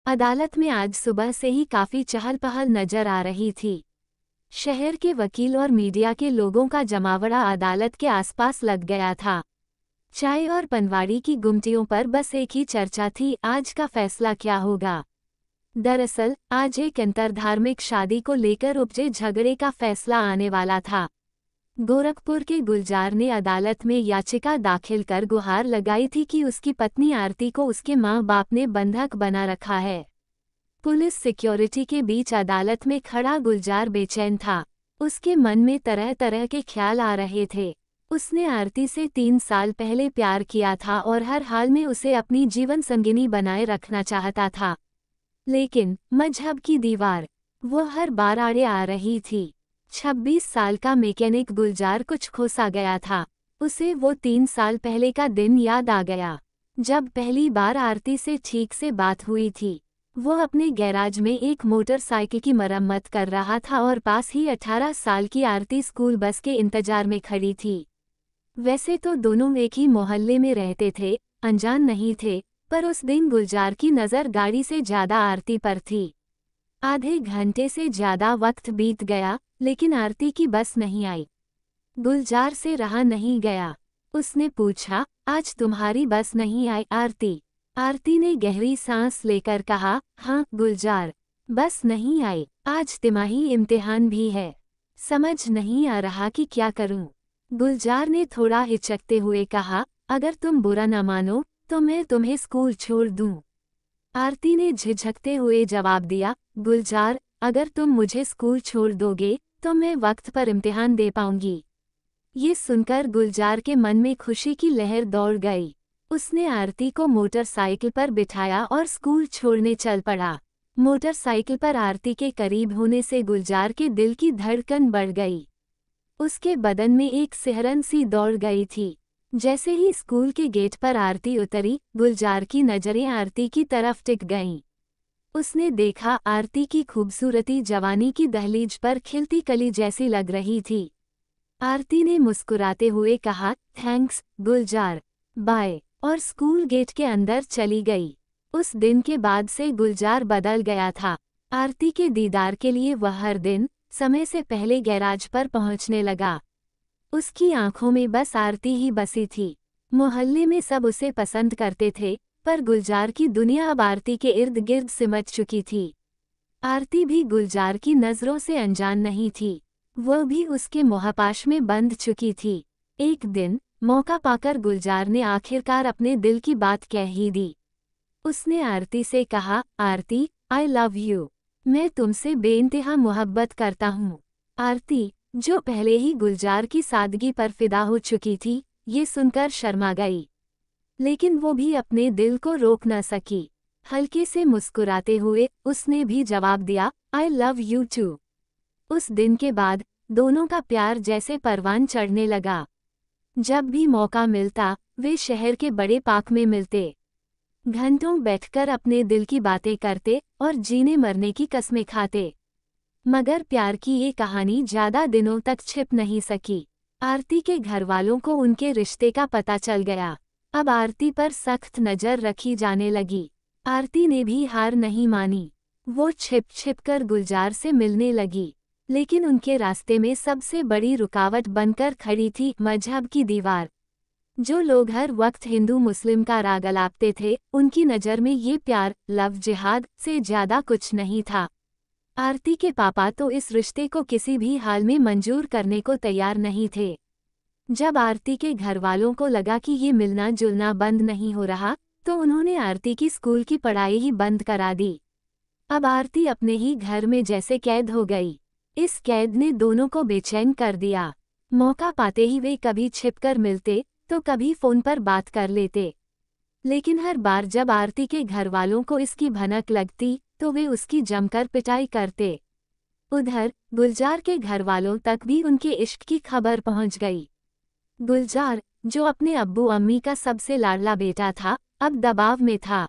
अदालत में आज सुबह से ही काफी चहल पहल नजर आ रही थी। शहर के वकील और मीडिया के लोगों का जमावड़ा अदालत के आसपास लग गया था। चाय और पनवाड़ी की गुमटियों पर बस एक ही चर्चा थी, आज का फैसला क्या होगा। दरअसल आज एक अंतरधार्मिक शादी को लेकर उपजे झगड़े का फैसला आने वाला था। गोरखपुर के गुलजार ने अदालत में याचिका दाखिल कर गुहार लगाई थी कि उसकी पत्नी आरती को उसके मां बाप ने बंधक बना रखा है। पुलिस सिक्योरिटी के बीच अदालत में खड़ा गुलजार बेचैन था। उसके मन में तरह तरह के ख्याल आ रहे थे। उसने आरती से 3 साल पहले प्यार किया था और हर हाल में उसे अपनी जीवन संगिनी बनाए रखना चाहता था। लेकिन मजहब की दीवार वो हर बार आड़े आ रही थी। 26 साल का मैकेनिक गुलजार कुछ खोसा गया था। उसे वो 3 साल पहले का दिन याद आ गया, जब पहली बार आरती से ठीक से बात हुई थी। वो अपने गैराज में एक मोटरसाइकिल की मरम्मत कर रहा था और पास ही 18 साल की आरती स्कूल बस के इंतजार में खड़ी थी। वैसे तो दोनों एक ही मोहल्ले में रहते थे, अनजान नहीं थे, पर उस दिन गुलजार की नज़र गाड़ी से ज्यादा आरती पर थी। आधे घंटे से ज्यादा वक्त बीत गया, लेकिन आरती की बस नहीं आई। गुलजार से रहा नहीं गया। उसने पूछा, आज तुम्हारी बस नहीं आई आरती? आरती ने गहरी सांस लेकर कहा, हाँ गुलजार, बस नहीं आई, आज तिमाही इम्तिहान भी है, समझ नहीं आ रहा कि क्या करूं। गुलजार ने थोड़ा हिचकते हुए कहा, अगर तुम बुरा न मानो तो मैं तुम्हें स्कूल छोड़ दूं। आरती ने झिझकते हुए जवाब दिया, गुलजार, अगर तुम मुझे स्कूल छोड़ दोगे तो मैं वक्त पर इम्तिहान दे पाऊंगी। ये सुनकर गुलजार के मन में खुशी की लहर दौड़ गई। उसने आरती को मोटरसाइकिल पर बिठाया और स्कूल छोड़ने चल पड़ा। मोटरसाइकिल पर आरती के करीब होने से गुलजार के दिल की धड़कन बढ़ गई। उसके बदन में एक सिहरन सी दौड़ गई थी। जैसे ही स्कूल के गेट पर आरती उतरी, गुलजार की नजरें आरती की तरफ टिक गईं। उसने देखा आरती की खूबसूरती जवानी की दहलीज पर खिलती कली जैसी लग रही थी। आरती ने मुस्कुराते हुए कहा, थैंक्स गुलजार, बाय, और स्कूल गेट के अंदर चली गई। उस दिन के बाद से गुलजार बदल गया था। आरती के दीदार के लिए वह हर दिन समय से पहले गैराज पर पहुंचने लगा। उसकी आंखों में बस आरती ही बसी थी। मोहल्ले में सब उसे पसंद करते थे, पर गुलजार की दुनिया अब आरती के इर्द गिर्द सिमट चुकी थी। आरती भी गुलजार की नज़रों से अनजान नहीं थी। वह भी उसके मोहपाश में बंध चुकी थी। एक दिन मौका पाकर गुलजार ने आखिरकार अपने दिल की बात कह ही दी। उसने आरती से कहा, आरती, आई लव यू, मैं तुमसे बेइंतहा मोहब्बत करता हूँ। आरती, जो पहले ही गुलजार की सादगी पर फिदा हो चुकी थी, ये सुनकर शर्मा गई। लेकिन वो भी अपने दिल को रोक न सकी। हल्के से मुस्कुराते हुए उसने भी जवाब दिया, आई लव यू टू। उस दिन के बाद दोनों का प्यार जैसे परवान चढ़ने लगा। जब भी मौका मिलता वे शहर के बड़े पार्क में मिलते। घंटों बैठकर अपने दिल की बातें करते और जीने मरने की कस्में खाते। मगर प्यार की ये कहानी ज्यादा दिनों तक छिप नहीं सकी। आरती के घरवालों को उनके रिश्ते का पता चल गया। अब आरती पर सख्त नजर रखी जाने लगी। आरती ने भी हार नहीं मानी। वो छिप छिप कर गुलजार से मिलने लगी, लेकिन उनके रास्ते में सबसे बड़ी रुकावट बनकर खड़ी थी मजहब की दीवार। जो लोग हर वक्त हिंदू मुस्लिम का राग अलापते थे, उनकी नज़र में ये प्यार लव जिहाद से ज्यादा कुछ नहीं था। आरती के पापा तो इस रिश्ते को किसी भी हाल में मंजूर करने को तैयार नहीं थे। जब आरती के घरवालों को लगा कि ये मिलना जुलना बंद नहीं हो रहा, तो उन्होंने आरती की स्कूल की पढ़ाई ही बंद करा दी। अब आरती अपने ही घर में जैसे कैद हो गई। इस कैद ने दोनों को बेचैन कर दिया। मौका पाते ही वे कभी छिपकर मिलते तो कभी फोन पर बात कर लेते। लेकिन हर बार जब आरती के घरवालों को इसकी भनक लगती तो वे उसकी जमकर पिटाई करते। उधर गुलजार के घरवालों तक भी उनके इश्क की खबर पहुंच गई। गुलजार, जो अपने अब्बू अम्मी का सबसे लाडला बेटा था, अब दबाव में था।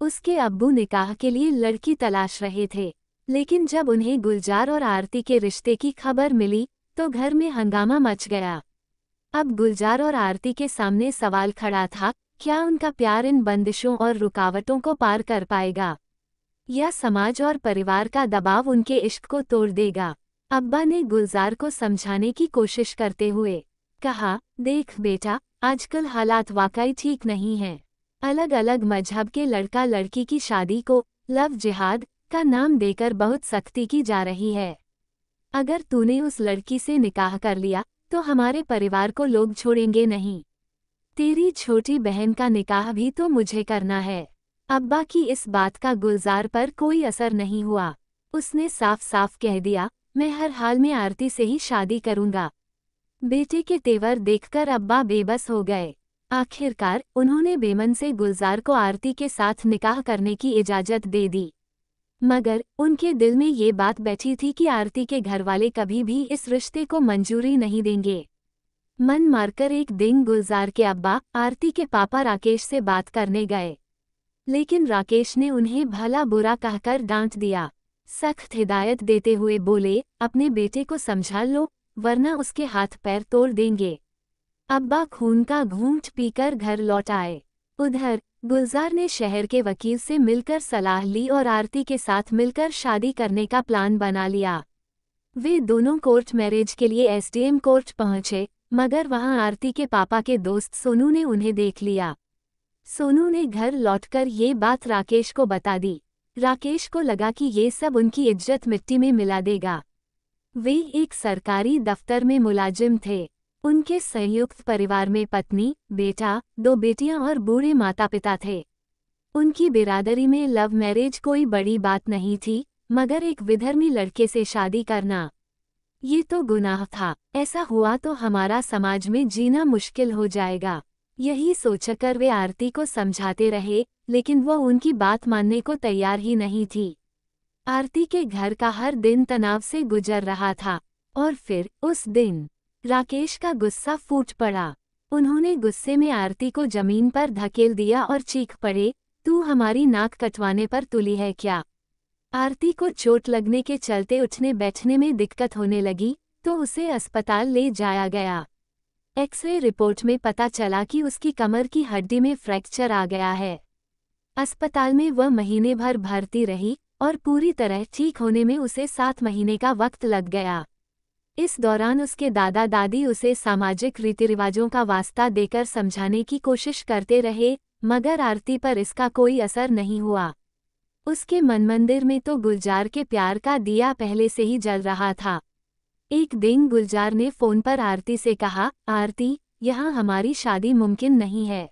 उसके अब्बू निकाह के लिए लड़की तलाश रहे थे, लेकिन जब उन्हें गुलजार और आरती के रिश्ते की खबर मिली तो घर में हंगामा मच गया। अब गुलजार और आरती के सामने सवाल खड़ा था, क्या उनका प्यार इन बंदिशों और रुकावटों को पार कर पाएगा? या समाज और परिवार का दबाव उनके इश्क को तोड़ देगा। अब्बा ने गुलजार को समझाने की कोशिश करते हुए कहा, देख बेटा, आजकल हालात वाकई ठीक नहीं हैं। अलग अलग मजहब के लड़का लड़की की शादी को लव जिहाद का नाम देकर बहुत सख्ती की जा रही है। अगर तूने उस लड़की से निकाह कर लिया तो हमारे परिवार को लोग छोड़ेंगे नहीं। तेरी छोटी बहन का निकाह भी तो मुझे करना है। अब्बा की इस बात का गुलजार पर कोई असर नहीं हुआ। उसने साफ साफ कह दिया, मैं हर हाल में आरती से ही शादी करूंगा। बेटे के तेवर देखकर अब्बा बेबस हो गए। आखिरकार उन्होंने बेमन से गुलजार को आरती के साथ निकाह करने की इजाज़त दे दी। मगर उनके दिल में ये बात बैठी थी कि आरती के घरवाले कभी भी इस रिश्ते को मंजूरी नहीं देंगे। मन मारकर एक दिन गुलजार के अब्बा आरती के पापा राकेश से बात करने गए, लेकिन राकेश ने उन्हें भला बुरा कहकर डांट दिया। सख्त हिदायत देते हुए बोले, अपने बेटे को समझा लो वरना उसके हाथ पैर तोड़ देंगे। अब्बा खून का घूंट पीकर घर लौट आए। उधर गुलजार ने शहर के वकील से मिलकर सलाह ली और आरती के साथ मिलकर शादी करने का प्लान बना लिया। वे दोनों कोर्ट मैरिज के लिए एसडीएम कोर्ट पहुंचे, मगर वहां आरती के पापा के दोस्त सोनू ने उन्हें देख लिया। सोनू ने घर लौटकर ये बात राकेश को बता दी। राकेश को लगा कि ये सब उनकी इज्जत मिट्टी में मिला देगा। वे एक सरकारी दफ्तर में मुलाजिम थे। उनके संयुक्त परिवार में पत्नी, बेटा, 2 बेटियां और बूढ़े माता पिता थे। उनकी बिरादरी में लव मैरिज कोई बड़ी बात नहीं थी, मगर एक विधर्मी लड़के से शादी करना, ये तो गुनाह था। ऐसा हुआ तो हमारा समाज में जीना मुश्किल हो जाएगा। यही सोचकर वे आरती को समझाते रहे, लेकिन वो उनकी बात मानने को तैयार ही नहीं थी। आरती के घर का हर दिन तनाव से गुजर रहा था, और फिर उस दिन राकेश का गुस्सा फूट पड़ा। उन्होंने गुस्से में आरती को जमीन पर धकेल दिया और चीख पड़े, तू हमारी नाक कटवाने पर तुली है क्या? आरती को चोट लगने के चलते उठने बैठने में दिक्कत होने लगी, तो उसे अस्पताल ले जाया गया। एक्सरे रिपोर्ट में पता चला कि उसकी कमर की हड्डी में फ्रैक्चर आ गया है। अस्पताल में वह महीने भर भर्ती रही और पूरी तरह ठीक होने में उसे 7 महीने का वक्त लग गया। इस दौरान उसके दादा दादी उसे सामाजिक रीति रिवाजों का वास्ता देकर समझाने की कोशिश करते रहे, मगर आरती पर इसका कोई असर नहीं हुआ। उसके मन मंदिर में तो गुलजार के प्यार का दिया पहले से ही जल रहा था। एक दिन गुलजार ने फोन पर आरती से कहा, आरती, यहाँ हमारी शादी मुमकिन नहीं है।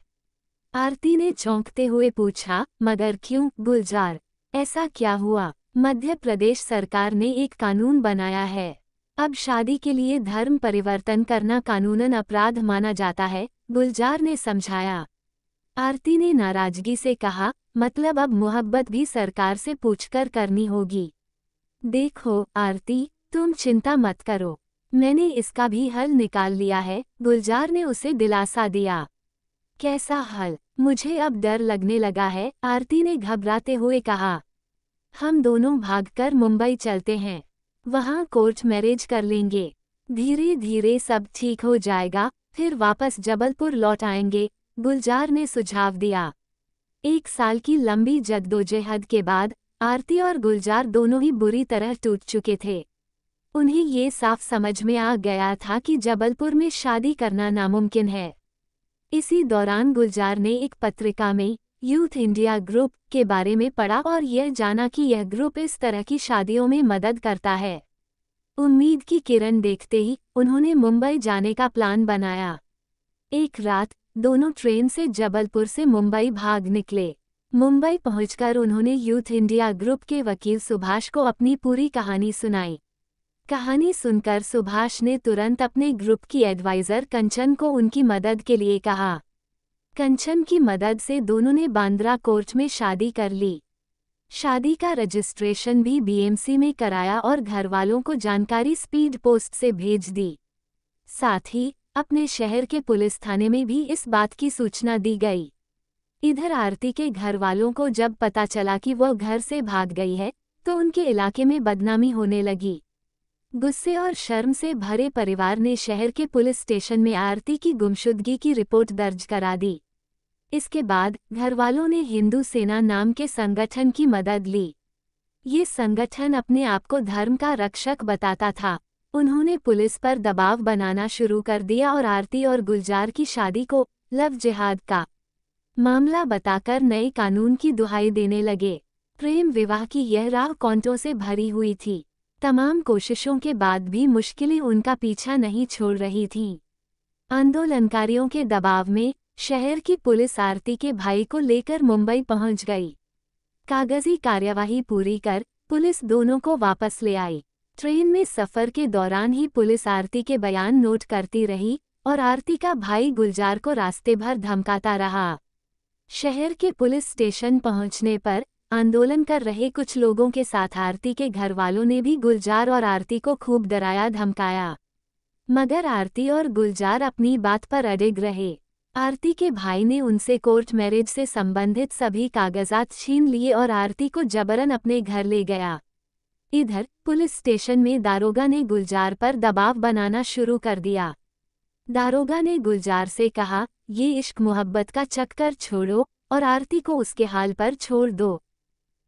आरती ने चौंकते हुए पूछा, मगर क्यों गुलजार, ऐसा क्या हुआ? मध्य प्रदेश सरकार ने एक कानून बनाया है। अब शादी के लिए धर्म परिवर्तन करना कानूनन अपराध माना जाता है, गुलजार ने समझाया। आरती ने नाराजगी से कहा, मतलब अब मोहब्बत भी सरकार से पूछकर करनी होगी। देखो आरती, तुम चिंता मत करो, मैंने इसका भी हल निकाल लिया है, गुलजार ने उसे दिलासा दिया। कैसा हल? मुझे अब डर लगने लगा है, आरती ने घबराते हुए कहा। हम दोनों भागकर मुंबई चलते हैं, वहाँ कोर्ट मैरिज कर लेंगे। धीरे धीरे सब ठीक हो जाएगा, फिर वापस जबलपुर लौट आएंगे, गुलजार ने सुझाव दिया। 1 साल की लंबी जद्दोजहद के बाद आरती और गुलजार दोनों ही बुरी तरह टूट चुके थे। उन्हें ये साफ समझ में आ गया था कि जबलपुर में शादी करना नामुमकिन है। इसी दौरान गुलजार ने एक पत्रिका में यूथ इंडिया ग्रुप के बारे में पढ़ा और यह जाना कि यह ग्रुप इस तरह की शादियों में मदद करता है। उम्मीद की किरण देखते ही उन्होंने मुंबई जाने का प्लान बनाया। एक रात दोनों ट्रेन से जबलपुर से मुंबई भाग निकले। मुंबई पहुंचकर उन्होंने यूथ इंडिया ग्रुप के वकील सुभाष को अपनी पूरी कहानी सुनाई। कहानी सुनकर सुभाष ने तुरंत अपने ग्रुप की एडवाइज़र कंचन को उनकी मदद के लिए कहा। कंचन की मदद से दोनों ने बांद्रा कोर्ट में शादी कर ली। शादी का रजिस्ट्रेशन भी बीएमसी में कराया और घरवालों को जानकारी स्पीड पोस्ट से भेज दी। साथ ही अपने शहर के पुलिस थाने में भी इस बात की सूचना दी गई। इधर आरती के घरवालों को जब पता चला कि वह घर से भाग गई है, तो उनके इलाके में बदनामी होने लगी। गुस्से और शर्म से भरे परिवार ने शहर के पुलिस स्टेशन में आरती की गुमशुदगी की रिपोर्ट दर्ज करा दी। इसके बाद घरवालों ने हिंदू सेना नाम के संगठन की मदद ली। ये संगठन अपने आप को धर्म का रक्षक बताता था। उन्होंने पुलिस पर दबाव बनाना शुरू कर दिया और आरती और गुलजार की शादी को लव जिहाद का मामला बताकर नए कानून की दुहाई देने लगे। प्रेम विवाह की यह राह कांटों से भरी हुई थी। तमाम कोशिशों के बाद भी मुश्किलें उनका पीछा नहीं छोड़ रही थीं। आंदोलनकारियों के दबाव में शहर की पुलिस आरती के भाई को लेकर मुंबई पहुंच गई। कागजी कार्यवाही पूरी कर पुलिस दोनों को वापस ले आई। ट्रेन में सफर के दौरान ही पुलिस आरती के बयान नोट करती रही और आरती का भाई गुलजार को रास्ते भर धमकाता रहा। शहर के पुलिस स्टेशन पहुंचने पर आंदोलन कर रहे कुछ लोगों के साथ आरती के घर वालों ने भी गुलजार और आरती को खूब डराया धमकाया, मगर आरती और गुलजार अपनी बात पर अडिग रहे। आरती के भाई ने उनसे कोर्ट मैरिज से संबंधित सभी कागजात छीन लिए और आरती को जबरन अपने घर ले गया। इधर पुलिस स्टेशन में दारोगा ने गुलजार पर दबाव बनाना शुरू कर दिया। दारोगा ने गुलजार से कहा, ये इश्क मोहब्बत का चक्कर छोड़ो और आरती को उसके हाल पर छोड़ दो,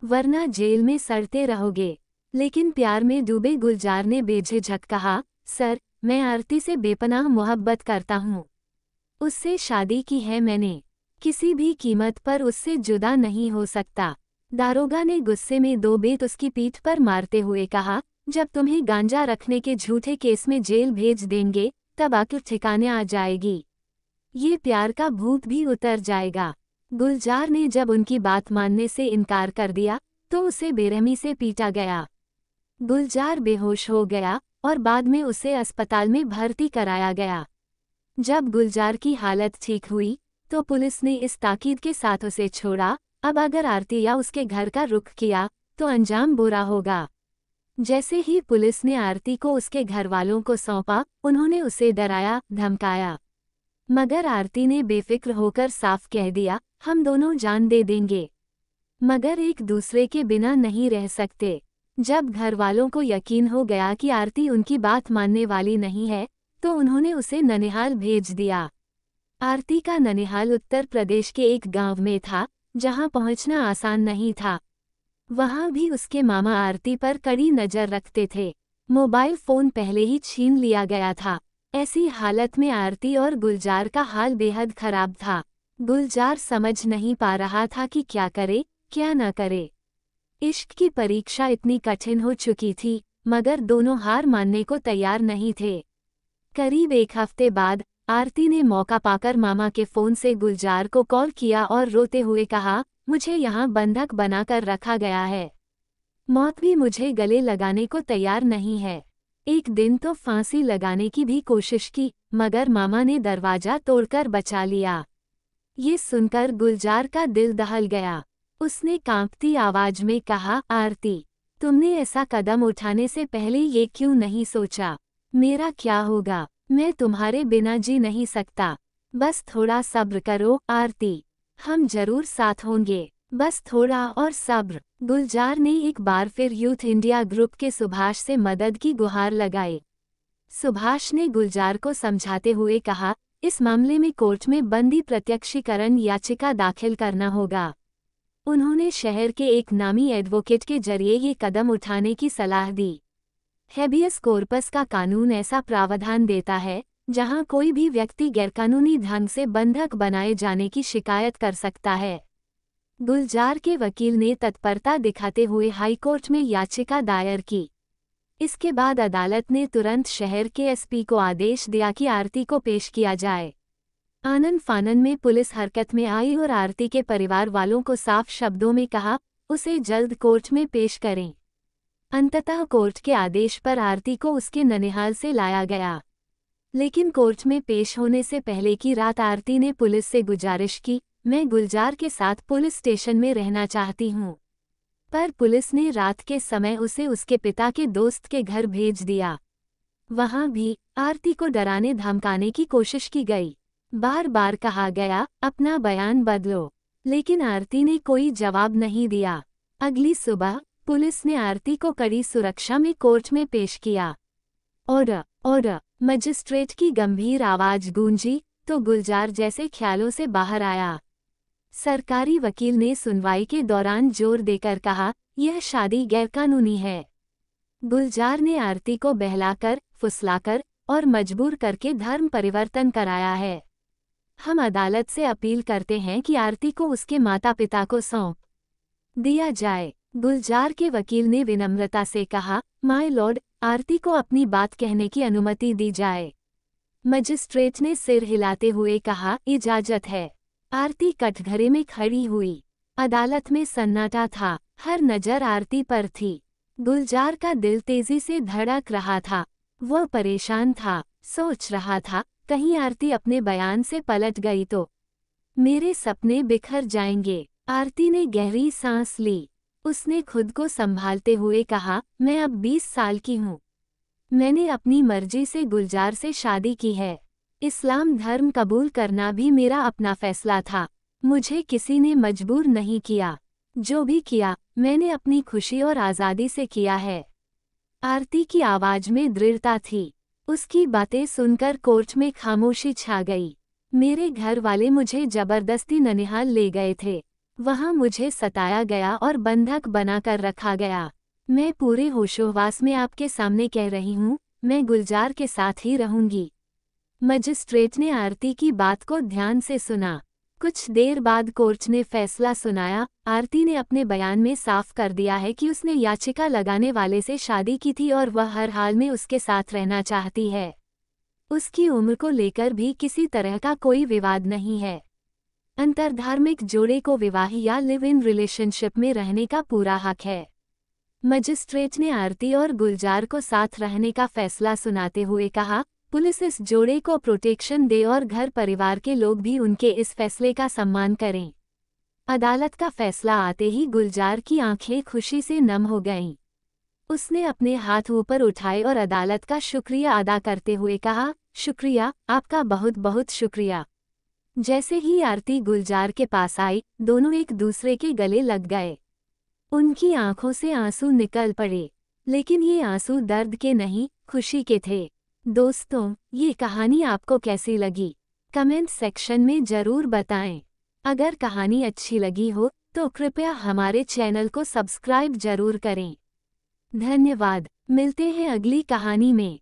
वरना जेल में सड़ते रहोगे। लेकिन प्यार में डूबे गुलजार ने बेझिझक कहा, सर, मैं आरती से बेपनाह मोहब्बत करता हूँ। उससे शादी की है मैंने, किसी भी कीमत पर उससे जुदा नहीं हो सकता। दारोगा ने गुस्से में दो बेत उसकी पीठ पर मारते हुए कहा, जब तुम्हें गांजा रखने के झूठे केस में जेल भेज देंगे तब आखिर ठिकाने आ जाएगी, ये प्यार का भूत भी उतर जाएगा। गुलजार ने जब उनकी बात मानने से इनकार कर दिया तो उसे बेरहमी से पीटा गया। गुलजार बेहोश हो गया और बाद में उसे अस्पताल में भर्ती कराया गया। जब गुलजार की हालत ठीक हुई तो पुलिस ने इस ताकीद के साथ उसे छोड़ा, अब अगर आरती या उसके घर का रुख किया तो अंजाम बुरा होगा। जैसे ही पुलिस ने आरती को उसके घरवालों को सौंपा, उन्होंने उसे डराया धमकाया, मगर आरती ने बेफिक्र होकर साफ कह दिया, हम दोनों जान दे देंगे, मगर एक दूसरे के बिना नहीं रह सकते। जब घरवालों को यकीन हो गया कि आरती उनकी बात मानने वाली नहीं है तो उन्होंने उसे ननिहाल भेज दिया। आरती का ननिहाल उत्तर प्रदेश के एक गांव में था, जहां पहुंचना आसान नहीं था। वहां भी उसके मामा आरती पर कड़ी नजर रखते थे। मोबाइल फोन पहले ही छीन लिया गया था। ऐसी हालत में आरती और गुलजार का हाल बेहद खराब था। गुलजार समझ नहीं पा रहा था कि क्या करे क्या न करे। इश्क की परीक्षा इतनी कठिन हो चुकी थी, मगर दोनों हार मानने को तैयार नहीं थे। करीब एक हफ्ते बाद आरती ने मौका पाकर मामा के फोन से गुलजार को कॉल किया और रोते हुए कहा, मुझे यहाँ बंधक बनाकर रखा गया है, मौत भी मुझे गले लगाने को तैयार नहीं है। एक दिन तो फांसी लगाने की भी कोशिश की, मगर मामा ने दरवाजा तोड़कर बचा लिया। ये सुनकर गुलजार का दिल दहल गया। उसने कांपती आवाज में कहा, आरती, तुमने ऐसा कदम उठाने से पहले ये क्यों नहीं सोचा? मेरा क्या होगा? मैं तुम्हारे बिना जी नहीं सकता। बस थोड़ा सब्र करो आरती, हम जरूर साथ होंगे, बस थोड़ा और सब्र। गुलजार ने एक बार फिर यूथ इंडिया ग्रुप के सुभाष से मदद की गुहार लगाई। सुभाष ने गुलजार को समझाते हुए कहा, इस मामले में कोर्ट में बंदी प्रत्यक्षीकरण याचिका दाखिल करना होगा। उन्होंने शहर के एक नामी एडवोकेट के जरिए ये कदम उठाने की सलाह दी। हैबियस कॉर्पस का कानून ऐसा प्रावधान देता है जहां कोई भी व्यक्ति गैरकानूनी ढंग से बंधक बनाए जाने की शिकायत कर सकता है। गुलजार के वकील ने तत्परता दिखाते हुए हाईकोर्ट में याचिका दायर की। इसके बाद अदालत ने तुरंत शहर के एसपी को आदेश दिया कि आरती को पेश किया जाए। आनन फानन में पुलिस हरकत में आई और आरती के परिवार वालों को साफ शब्दों में कहा, उसे जल्द कोर्ट में पेश करें। अंततः कोर्ट के आदेश पर आरती को उसके ननिहाल से लाया गया। लेकिन कोर्ट में पेश होने से पहले की रात आरती ने पुलिस से गुजारिश की, मैं गुलजार के साथ पुलिस स्टेशन में रहना चाहती हूँ। पर पुलिस ने रात के समय उसे उसके पिता के दोस्त के घर भेज दिया। वहाँ भी आरती को डराने धमकाने की कोशिश की गई। बार बार कहा गया, अपना बयान बदलो, लेकिन आरती ने कोई जवाब नहीं दिया। अगली सुबह पुलिस ने आरती को कड़ी सुरक्षा में कोर्ट में पेश किया। ऑर्डर, मजिस्ट्रेट की गंभीर आवाज गूंजी तो गुलजार जैसे ख्यालों से बाहर आया। सरकारी वकील ने सुनवाई के दौरान जोर देकर कहा, यह शादी गैरकानूनी है। गुलजार ने आरती को बहलाकर, फुसलाकर और मजबूर करके धर्म परिवर्तन कराया है। हम अदालत से अपील करते हैं कि आरती को उसके माता पिता को सौंप दिया जाए। गुलजार के वकील ने विनम्रता से कहा, माय लॉर्ड, आरती को अपनी बात कहने की अनुमति दी जाए। मजिस्ट्रेट ने सिर हिलाते हुए कहा, इजाजत है। आरती कटघरे में खड़ी हुई। अदालत में सन्नाटा था। हर नजर आरती पर थी। गुलजार का दिल तेजी से धड़क रहा था। वह परेशान था, सोच रहा था, कहीं आरती अपने बयान से पलट गई तो मेरे सपने बिखर जाएंगे। आरती ने गहरी सांस ली। उसने खुद को संभालते हुए कहा, मैं अब 20 साल की हूँ। मैंने अपनी मर्जी से गुलजार से शादी की है। इस्लाम धर्म कबूल करना भी मेरा अपना फैसला था। मुझे किसी ने मजबूर नहीं किया। जो भी किया, मैंने अपनी खुशी और आज़ादी से किया है। आरती की आवाज में दृढ़ता थी। उसकी बातें सुनकर कोर्ट में खामोशी छा गई। मेरे घर वाले मुझे जबरदस्ती ननिहाल ले गए थे। वहां मुझे सताया गया और बंधक बनाकर रखा गया। मैं पूरे होशोहवास में आपके सामने कह रही हूँ, मैं गुलजार के साथ ही रहूंगी। मजिस्ट्रेट ने आरती की बात को ध्यान से सुना। कुछ देर बाद कोर्ट ने फैसला सुनाया। आरती ने अपने बयान में साफ कर दिया है कि उसने याचिका लगाने वाले से शादी की थी और वह हर हाल में उसके साथ रहना चाहती है। उसकी उम्र को लेकर भी किसी तरह का कोई विवाद नहीं है। अंतरधार्मिक जोड़े को विवाह या लिव इन रिलेशनशिप में रहने का पूरा हक है। मजिस्ट्रेट ने आरती और गुलजार को साथ रहने का फैसला सुनाते हुए कहा, पुलिस इस जोड़े को प्रोटेक्शन दे और घर परिवार के लोग भी उनके इस फैसले का सम्मान करें। अदालत का फैसला आते ही गुलजार की आंखें खुशी से नम हो गईं। उसने अपने हाथ ऊपर उठाए और अदालत का शुक्रिया अदा करते हुए कहा, शुक्रिया, आपका बहुत बहुत शुक्रिया। जैसे ही आरती गुलजार के पास आई, दोनों एक दूसरे के गले लग गए। उनकी आंखों से आंसू निकल पड़े, लेकिन ये आंसू दर्द के नहीं, खुशी के थे। दोस्तों, ये कहानी आपको कैसी लगी? कमेंट सेक्शन में ज़रूर बताएं। अगर कहानी अच्छी लगी हो तो कृपया हमारे चैनल को सब्सक्राइब जरूर करें। धन्यवाद। मिलते हैं अगली कहानी में।